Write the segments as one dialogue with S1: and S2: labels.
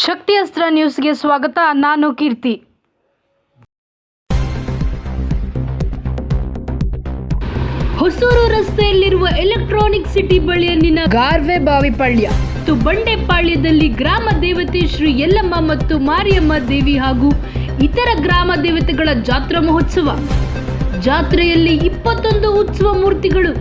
S1: ಶಕ್ತಿ ಅಸ್ತ್ರ ನ್ಯೂಸ್ಗೆ ಸ್ವಾಗತ. ನಾನು ಕೀರ್ತಿ. ಹೊಸೂರು ರಸ್ತೆಯಲ್ಲಿರುವ ಎಲೆಕ್ಟ್ರಾನಿಕ್ ಸಿಟಿ ಬಳಿಯಲ್ಲಿನ ಗಾರ್ವೆ ಬಾವಿಪಾಳ್ಯ ಮತ್ತು ಬಂಡೆಪಾಳ್ಯದಲ್ಲಿ ಗ್ರಾಮ ದೇವತೆ ಶ್ರೀ ಯಲ್ಲಮ್ಮ ಮತ್ತು ಮಾರಿಯಮ್ಮ ದೇವಿ ಹಾಗೂ ಇತರ ಗ್ರಾಮ ದೇವತೆಗಳ ಜಾತ್ರಾ ಮಹೋತ್ಸವ. ಜಾತ್ರೆಯಲ್ಲಿ 21 ಉತ್ಸವ ಮೂರ್ತಿಗಳು,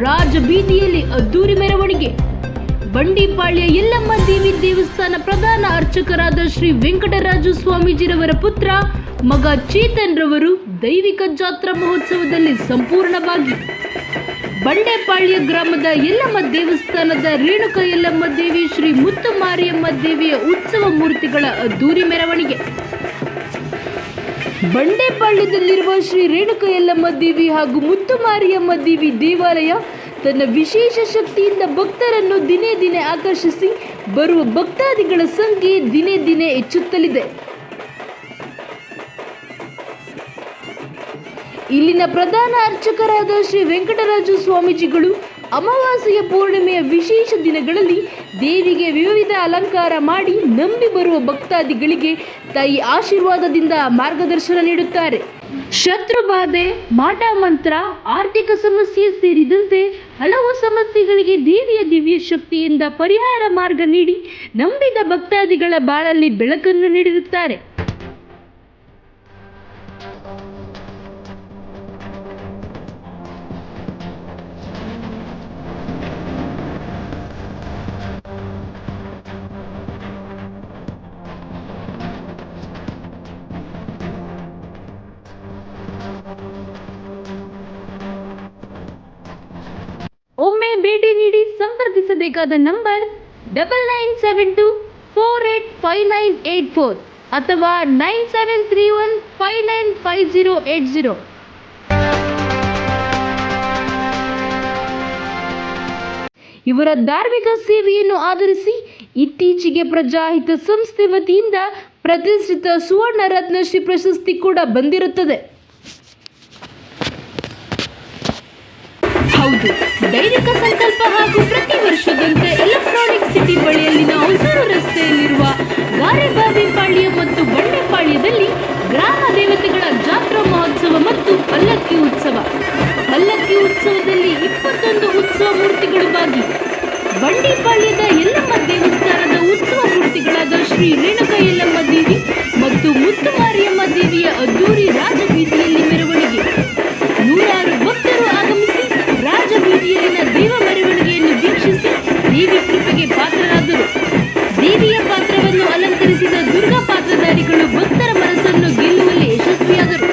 S1: ರಾಜ ಬೀದಿಯಲ್ಲಿ ಅದ್ದೂರಿ ಮೆರವಣಿಗೆ. ಬಂಡಿಪಾಳ್ಯ ಯಲ್ಲಮ್ಮ ದೇವಿ ದೇವಸ್ಥಾನ ಪ್ರಧಾನ ಅರ್ಚಕರಾದ ಶ್ರೀ ವೆಂಕಟರಾಜು ಸ್ವಾಮೀಜಿರವರ ಪುತ್ರ ಮಗ ಚೇತನ್ ರವರು ದೈವಿಕ ಜಾತ್ರಾ ಮಹೋತ್ಸವದಲ್ಲಿ ಸಂಪೂರ್ಣವಾಗಿ. ಬಂಡೆಪಾಳ್ಯ ಗ್ರಾಮದ ಯಲ್ಲಮ್ಮ ದೇವಸ್ಥಾನದ ರೇಣುಕ ಯಲ್ಲಮ್ಮ ದೇವಿ ಶ್ರೀ ಮುತ್ತು ಮಾರಿಯಮ್ಮ ದೇವಿಯ ಉತ್ಸವ ಮೂರ್ತಿಗಳ ಅದ್ದೂರಿ ಮೆರವಣಿಗೆ. ಬಂಡೆಪಾಳ್ಯದಲ್ಲಿರುವ ಶ್ರೀ ರೇಣುಕ ಯಲ್ಲಮ್ಮ ದೇವಿ ಹಾಗೂ ಮುತ್ತು ಮಾರಿಯಮ್ಮ ದೇವಿ ದೇವಾಲಯ ತನ್ನ ವಿಶೇಷ ಶಕ್ತಿಯಿಂದ ಭಕ್ತರನ್ನು ದಿನೇ ದಿನೇ ಆಕರ್ಷಿಸಿ ಬರುವ ಭಕ್ತಾದಿಗಳ ಸಂಖ್ಯೆ ದಿನೇ ದಿನೇ ಹೆಚ್ಚುತ್ತಲಿದೆ. ಇಲ್ಲಿನ ಪ್ರಧಾನ ಅರ್ಚಕರಾದ ಶ್ರೀ ವೆಂಕಟರಾಜು ಸ್ವಾಮೀಜಿಗಳು ಅಮಾವಾಸ್ಯೆಯ ಪೂರ್ಣಿಮೆಯ ವಿಶೇಷ ದಿನಗಳಲ್ಲಿ ದೇವಿಗೆ ವಿವಿಧ ಅಲಂಕಾರ ಮಾಡಿ ನಂಬಿ ಬರುವ ಭಕ್ತಾದಿಗಳಿಗೆ ತಾಯಿ ಆಶೀರ್ವಾದದಿಂದ ಮಾರ್ಗದರ್ಶನ ನೀಡುತ್ತಾರೆ. ಶತ್ರುಬಾಧೆ, ಮಾಟ ಮಂತ್ರ, ಆರ್ಥಿಕ ಸಮಸ್ಯೆ ಸೇರಿದಂತೆ ಹಲವು ಸಮಸ್ಯೆಗಳಿಗೆ ದೇವಿಯ ದಿವ್ಯ ಶಕ್ತಿಯಿಂದ ಪರಿಹಾರ ಮಾರ್ಗ ನೀಡಿ ನಂಬಿದ ಭಕ್ತಾದಿಗಳ ಬಾಳಲ್ಲಿ ಬೆಳಕನ್ನು ನೀಡಿರುತ್ತಾರೆ. ಒಮ್ಮೆ ಭೇಟಿ ನೀಡಿ ಸಂಪರ್ಕಿಸಬೇಕಾದ ನಂಬರ್ 9972485984 ಅಥವಾ 9731595080. ಇವರ ಧಾರ್ಮಿಕ ಸೇವೆಯನ್ನು ಆಧರಿಸಿ ಇತ್ತೀಚೆಗೆ ಪ್ರಜಾಹಿತ ಸಂಸ್ಥೆ ವತಿಯಿಂದ ಪ್ರತಿಷ್ಠಿತ ಸುವರ್ಣ ರತ್ನಶ್ರೀ ಪ್ರಶಸ್ತಿ ಕೂಡ ಬಂದಿರುತ್ತದೆ. ಹೌದು, ದೈವಿಕ ಸಂಕಲ್ಪ ಹಾಗೂ ಪ್ರತಿ ವರ್ಷದಂತೆ ಎಲೆಕ್ಟ್ರಾನಿಕ್ ಸಿಟಿ ಬಳಿಯಲ್ಲಿನ ಹೊಸೂರು ರಸ್ತೆಯಲ್ಲಿರುವ ಗಾರೆ ಬಾವಿಪಾಳ್ಯ ಮತ್ತು ಬಂಡೆಪಾಳ್ಯದಲ್ಲಿ ಗ್ರಾಮ ದೇವತೆಗಳ ಜಾತ್ರಾ ಮಹೋತ್ಸವ ಮತ್ತು ಪಲ್ಲಕ್ಕಿ ಉತ್ಸವ. ಪಲ್ಲಕ್ಕಿ ಉತ್ಸವದಲ್ಲಿ 21 ಉತ್ಸವ ಮೂರ್ತಿಗಳು ಭಾಗಿ. ಬಂಡಿಪಾಳ್ಯದ ಯಲ್ಲಮ್ಮ ದೇವಸ್ಥಾನದ ಉತ್ಸವ ಮೂರ್ತಿಗಳಾದ ಶ್ರೀ ರೇಣುಕ ಯಲ್ಲಮ್ಮ ದೇವಿ ಮತ್ತು ಮುತ್ತು ಮಾರಿಯಮ್ಮ ದೇವಿಯ ಅದ್ದೂರಿ ರಾಜಬೀದಿಯಲ್ಲಿ ಮೆರವಣಿಗೆ. ನೂರಾರು ಭಕ್ತರು ಆಗಮಿಸಿ ರಾಜಬೀದಿಯಲ್ಲಿನ ದೇವ ಮೆರವಣಿಗೆಯನ್ನು ವೀಕ್ಷಿಸಿ ದೇವಿ ಕೃಪೆಗೆ ಪಾತ್ರರಾದರು. ದೇವಿಯ ಪಾತ್ರವನ್ನು ಅಲಂಕರಿಸಿದ ದುರ್ಗಾ ಪಾತ್ರಧಾರಿಗಳು ಭಕ್ತರ ಮನಸ್ಸನ್ನು ಗೆಲ್ಲುವಲ್ಲಿ ಯಶಸ್ವಿಯಾದರು.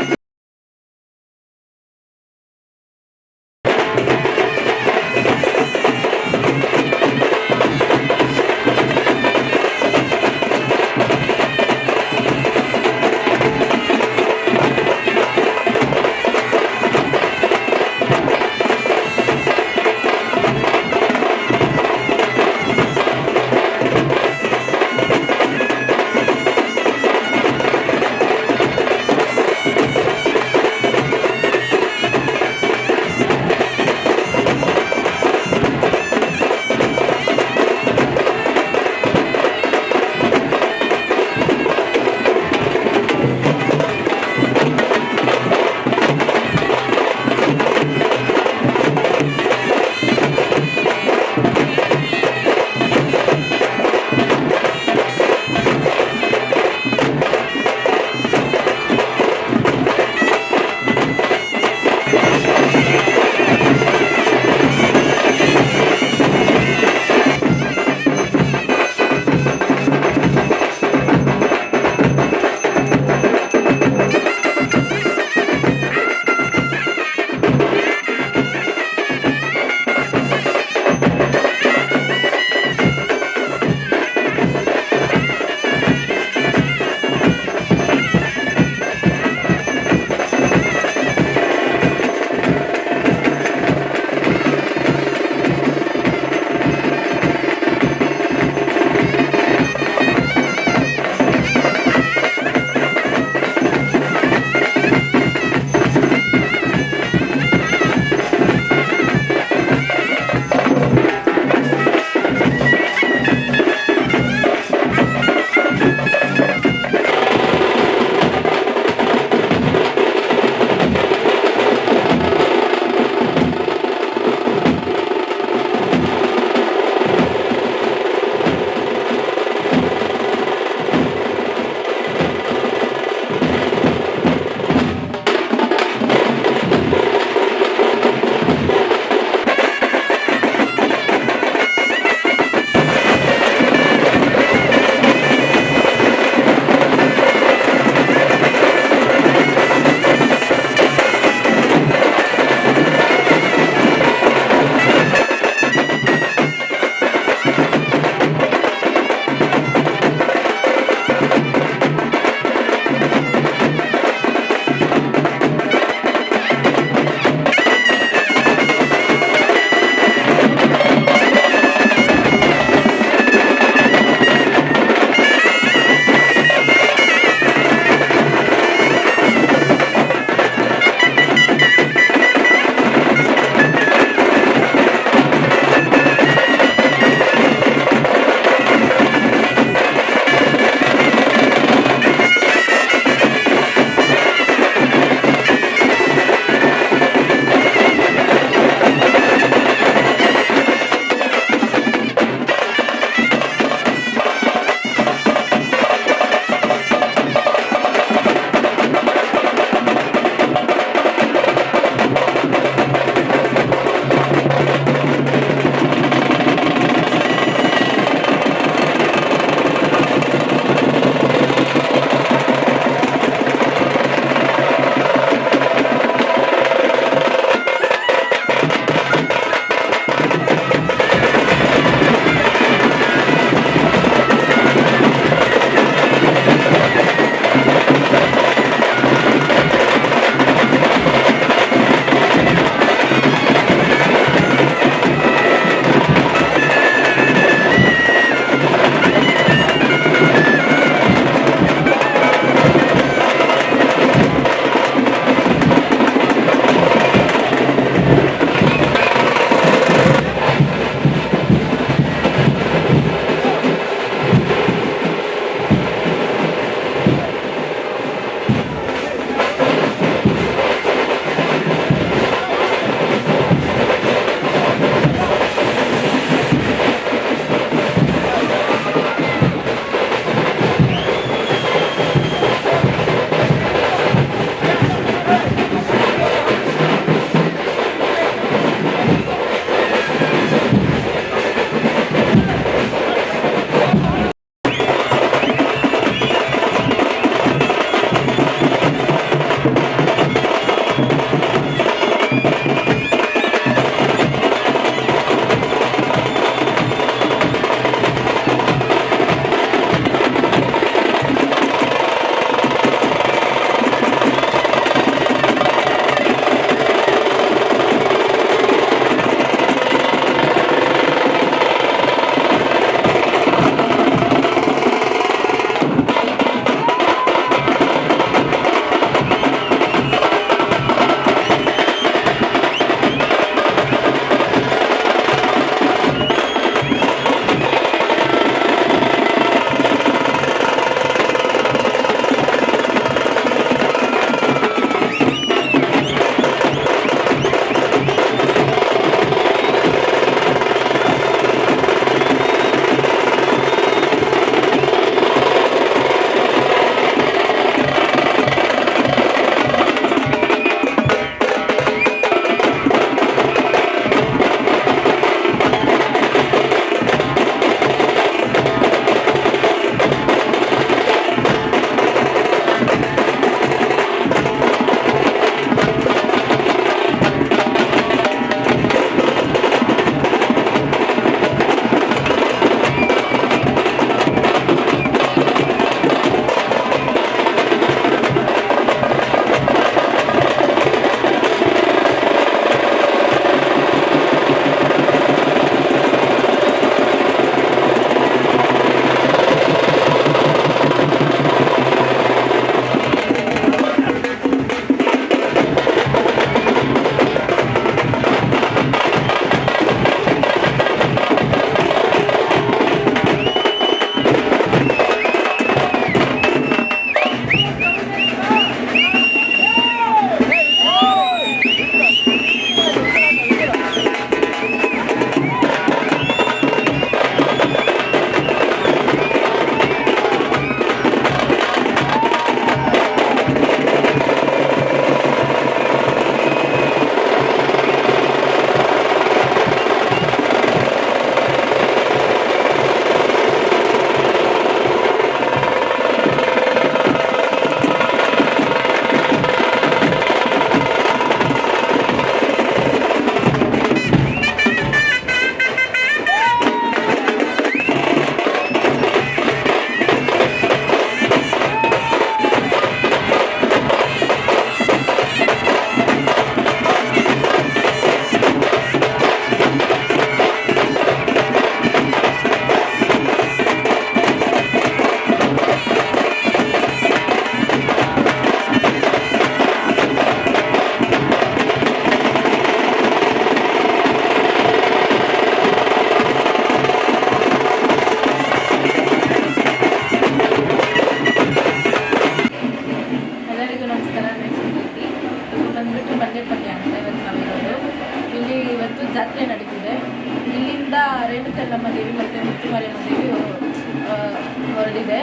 S2: ಇದೆ.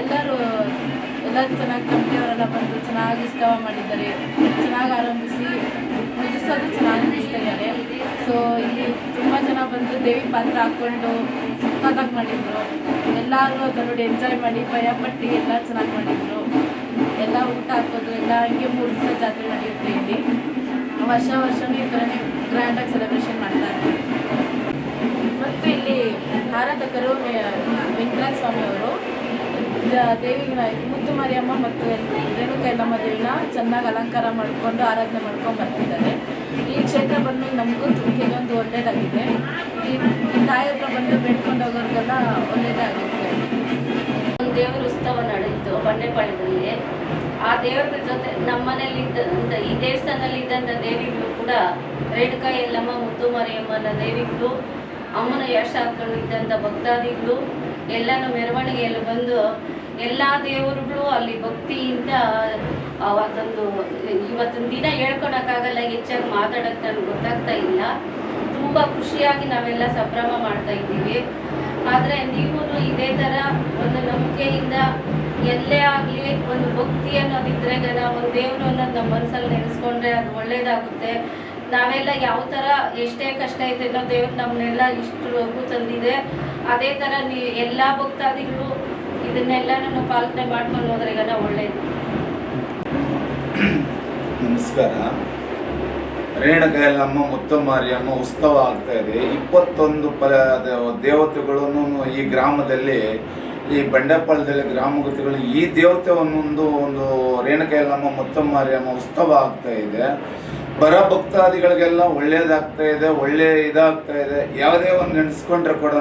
S2: ಎಲ್ಲರೂ ಚೆನ್ನಾಗಿ ಕಮಿಟಿಯವರೆಲ್ಲ ಬಂದು ಚೆನ್ನಾಗಿ ಉತ್ಸವ ಮಾಡಿದ್ದಾರೆ. ಚೆನ್ನಾಗಿ ಆರಂಭಿಸಿ ಮುಗಿಸೋದು ಚೆನ್ನಾಗಿ ಮುಗಿಸ್ತಾ ಇದ್ದಾರೆ. ಸೊ ಇಲ್ಲಿ ತುಂಬ ಜನ ಬಂದು ದೇವಿ ಪಾತ್ರ ಹಾಕ್ಕೊಂಡು ಸಕ್ಕತ್ತಾಗಿ ಮಾಡಿದರು. ಎಲ್ಲರೂ ಅದನ್ನು ನೋಡಿ ಎಂಜಾಯ್ ಮಾಡಿ ಭಯಪಟ್ಟು ಎಲ್ಲ ಚೆನ್ನಾಗಿ ಮಾಡಿದರು. ಎಲ್ಲ ಊಟ ಹಾಕೋದು ಎಲ್ಲ ಹಂಗೆ 3 ದಿವಸ ಜಾತ್ರೆ ನಡೆಯುತ್ತೆ ಇಲ್ಲಿ. ವರ್ಷವೂ ಈ ಥರನೇ ಗ್ರ್ಯಾಂಡಾಗಿ ಸೆಲೆಬ್ರೇಷನ್ ಮಾಡ್ತಾರೆ. ಮತ್ತು ಇಲ್ಲಿ ಆರಾಧಕರು ವೆಂಕಟೇಶ್ವರ ಸ್ವಾಮಿಯವರು ದೇವಿನ ಮುದ್ದು ಮಾರಿಯಮ್ಮ ಮತ್ತು ರೇಣುಕಾ ಯಲ್ಲಮ್ಮ ದೇವಿನ ಚೆನ್ನಾಗಿ ಅಲಂಕಾರ ಮಾಡಿಕೊಂಡು ಆರಾಧನೆ ಮಾಡ್ಕೊಂಡು ಬರ್ತಿದ್ದಾರೆ. ಈ ಕ್ಷೇತ್ರ ಬಂದು ನಮಗೂ ಕೆಲವೊಂದು ಒಳ್ಳೆಯದಾಗಿದೆ. ಈ ತಾಯಿ ಹತ್ರ ಬಂದು ಬೇಡ್ಕೊಂಡು ಹೋಗೋರಿಗೆಲ್ಲ ಒಳ್ಳೆಯದಾಗುತ್ತೆ.
S3: ಒಂದು ದೇವರ ಉತ್ಸವ ನಡೆಯಿತು ಬಂಡೆಪಾಳ್ಯದಲ್ಲಿ. ಆ ದೇವರ ಜೊತೆ ನಮ್ಮ ಮನೇಲಿ ಈ ದೇವಸ್ಥಾನದಲ್ಲಿ ಇದ್ದಂಥ ದೇವಿಗಳು ಕೂಡ ರೇಣುಕಾ ಯಲ್ಲಮ್ಮ ಮುದ್ದು ಮಾರಿಯಮ್ಮನ ದೇವಿಗಳು, ಅಮ್ಮನ ಯಶ ಹಾಕೊಂಡಿದ್ದಂಥ ಭಕ್ತಾದಿಗಳು ಎಲ್ಲನೂ ಮೆರವಣಿಗೆಯಲ್ಲಿ ಬಂದು ಎಲ್ಲ ದೇವರುಗಳು ಅಲ್ಲಿ ಭಕ್ತಿಯಿಂದ ಇವತ್ತಿನ ದಿನ ಹೇಳ್ಕೊಳಕ್ಕಾಗಲ್ಲ, ಹೆಚ್ಚಾಗಿ ಮಾತಾಡೋಕ್ಕೆ ನನಗೆ ಗೊತ್ತಾಗ್ತಾ ಇಲ್ಲ. ತುಂಬ ಖುಷಿಯಾಗಿ ನಾವೆಲ್ಲ ಸಂಭ್ರಮ ಮಾಡ್ತಾ ಇದ್ದೀವಿ. ಆದರೆ ನೀವು ಇದೇ ಥರ ಒಂದು ನಂಬಿಕೆಯಿಂದ ಎಲ್ಲೇ ಆಗಲಿ ಒಂದು ಭಕ್ತಿ ಅನ್ನೋದಿದ್ರೆ ಒಂದು ದೇವರು ಅನ್ನೋದು ನಮ್ಮ ಮನಸ್ಸಲ್ಲಿ ನೆನೆಸ್ಕೊಂಡ್ರೆ ಅದು ಒಳ್ಳೆಯದಾಗುತ್ತೆ. ನಾವೆಲ್ಲ ಯಾವ ಥರ ಎಷ್ಟೇ ಕಷ್ಟ ಐತೆ ಅನ್ನೋ ದೇವ್ರು ನಮ್ಮನ್ನೆಲ್ಲ ಇಷ್ಟರವರೆಗೂ ತಂದಿದೆ. ಅದೇ ಥರ ಎಲ್ಲ ಭಕ್ತಾದಿಗಳು ಇದನ್ನೆಲ್ಲನೂ ಪಾಲನೆ ಮಾಡ್ಕೊಂಡು ಹೋದ್ರೆ ಒಳ್ಳೆಯದು.
S4: ನಮಸ್ಕಾರ. ರೇಣುಕಾ ಯಲ್ಲಮ್ಮ ಮುದ್ದು ಮಾರಿಯಮ್ಮ ಉತ್ಸವ ಆಗ್ತಾ ಇದೆ. 21 ದೇವತೆಗಳನ್ನು ಈ ಗ್ರಾಮದಲ್ಲಿ, ಈ ಬಂಡೆಪಾಳ್ಯದಲ್ಲಿ ಗ್ರಾಮಗುತಿಗಳು ಈ ದೇವತೆ ಒಂದು ರೇಣುಕಾ ಯಲ್ಲಮ್ಮ ಮುದ್ದು ಮಾರಿಯಮ್ಮ ಉತ್ಸವ ಆಗ್ತಾ ಇದೆ. ಬರ ಭಕ್ತಾದಿಗಳಿಗೆಲ್ಲ ಒಳ್ಳೇದಾಗ್ತಾ ಇದೆ, ಇದಾಗ್ತಾ ಇದೆ. ಯಾವುದೇ ಒಂದು ನೆನೆಸ್ಕೊಂಡ್ರೆ ಕೂಡ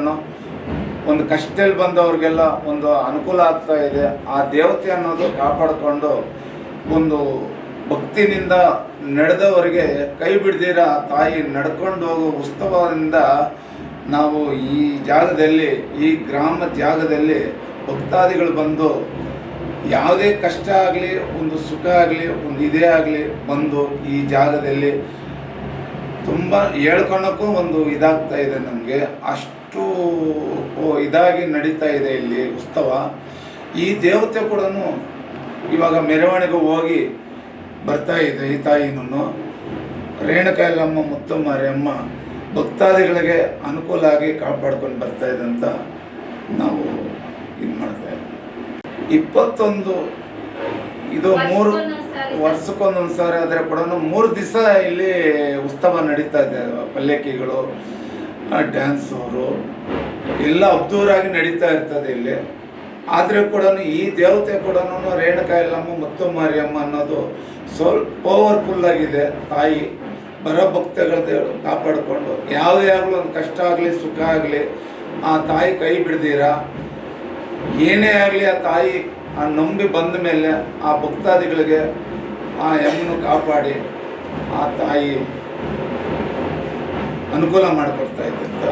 S4: ಒಂದು ಕಷ್ಟದಲ್ಲಿ ಬಂದವ್ರಿಗೆಲ್ಲ ಒಂದು ಅನುಕೂಲ ಆಗ್ತಾ ಇದೆ. ಆ ದೇವತೆ ಅನ್ನೋದು ಕಾಪಾಡಿಕೊಂಡು ಒಂದು ಭಕ್ತಿನಿಂದ ನಡೆದವರಿಗೆ ಕೈ ಬಿಡ್ದಿರ ತಾಯಿ ನಡ್ಕೊಂಡು ಹೋಗೋ ಉತ್ಸವದಿಂದ ನಾವು ಈ ಜಾಗದಲ್ಲಿ, ಈ ಗ್ರಾಮದ ಜಾಗದಲ್ಲಿ ಭಕ್ತಾದಿಗಳು ಬಂದು ಯಾವುದೇ ಕಷ್ಟ ಆಗಲಿ, ಒಂದು ಸುಖ ಆಗಲಿ, ಒಂದು ಇದೇ ಆಗಲಿ ಬಂದು ಈ ಜಾಗದಲ್ಲಿ ತುಂಬ ಹೇಳ್ಕೊಳಕ್ಕೂ ಒಂದು ಇದಾಗ್ತಾ ಇದೆ. ನಮಗೆ ಅಷ್ಟು ಇದಾಗಿ ನಡೀತಾ ಇದೆ ಇಲ್ಲಿ ಉತ್ಸವ. ಈ ದೇವತೆ ಕೂಡ ಇವಾಗ ಮೆರವಣಿಗೆ ಹೋಗಿ ಬರ್ತಾ ಇದೆ. ಈ ತಾಯಿನೂ ರೇಣುಕಾ ಯಲ್ಲಮ್ಮ ಮುದ್ದು ಮಾರಿಯಮ್ಮ ಭಕ್ತಾದಿಗಳಿಗೆ ಅನುಕೂಲ ಆಗಿ ಕಾಪಾಡ್ಕೊಂಡು ಬರ್ತಾ ಇದೆ ಅಂತ ನಾವು ಇದು ಮಾಡ್ತಾ ಇದ್ದೀವಿ. 21 ಇದು 3 ವರ್ಷಕ್ಕೊಂದೊಂದು ಸಾರಿ ಆದರೆ ಕೂಡ 3 ದಿವಸ ಇಲ್ಲಿ ಉತ್ಸವ ನಡೀತಾ ಇದೆ. ಪಲ್ಲಕ್ಕಿಗಳು, ಡ್ಯಾನ್ಸ್ ಅವರು ಎಲ್ಲ ಅಬ್ದೂರಾಗಿ ನಡೀತಾ ಇರ್ತದೆ ಇಲ್ಲಿ. ಆದರೆ ಕೂಡ ಈ ದೇವತೆ ಕೂಡ ರೇಣುಕಾ ಯಲ್ಲಮ್ಮ ಮುದ್ದು ಮಾರಿಯಮ್ಮ ಅನ್ನೋದು ಸ್ವಲ್ಪ ಪವರ್ಫುಲ್ ಆಗಿದೆ. ತಾಯಿ ಬರೋ ಭಕ್ತಗಳು ಕಾಪಾಡಿಕೊಂಡು ಯಾವುದೇ ಆಗಲಿ ಒಂದು ಕಷ್ಟ ಆಗಲಿ ಸುಖ ಆಗಲಿ ಆ ತಾಯಿ ಕೈ ಬಿಡ್ದಿರ, ಏನೇ ಆಗಲಿ ಆ ತಾಯಿ ಆ ನಂಬಿ ಬಂದ ಮೇಲೆ ಆ ಭಕ್ತಾದಿಗಳಿಗೆ ಆ ಯಮ್ಮನ್ನು ಕಾಪಾಡಿ ಆ ತಾಯಿ ಅನುಕೂಲ ಮಾಡಿಕೊಡ್ತಾ ಇದ್ದಂತ